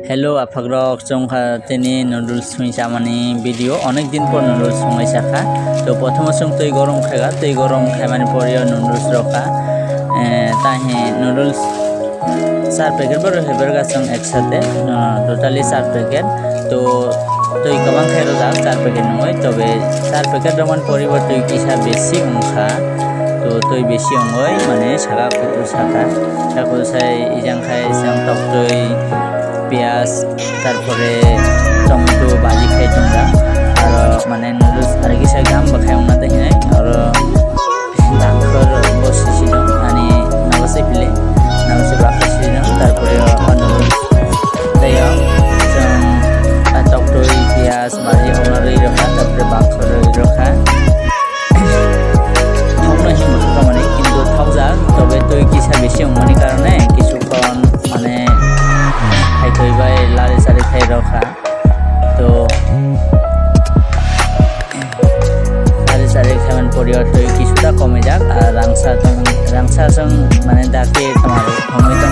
Hello apagrok chongkha teni noodles sungisa mani video onek din por noodles sungai saka to prothom sung tui gorom khaga tui gorom khaimani porio noodles roka tahi noodles 4 packet bor heber ga sung eksate totally 4 packet to tui kabang khairo da 4 packet noi tobe 4 packet roman poribar tui kisa beshi ongkha to tui beshi ongoi mane saga kutu saka taku sai ijang khai sang tok tui পিয়াজ তারপরে tomato ভাজি খাই তোমরা আর মানে noodles আর কিছু গাম বাখাই না দেখি নাই আর ডাক্তার বসেছিল মানে নাবাসে ফেলে নাবাসে বাখাইছিল তারপরে নুডলস তাইও টমেটো পিয়াজ ভাজি ওনার রাখা তারপরে বাক্সর রাখা থাউনা হিমতো মানে কিন্তু থাউজা তবে তুই কিসা বেশি অমনি কারণে কিছুক্ষণ মানে খাইবাই লারে সারে খাই রখা তো লারে সারে খাওয়ান পরিবার তো কিছুটা কমে যাক আর রাংসা রাংসা মানে ডাকে তোমার সময় তো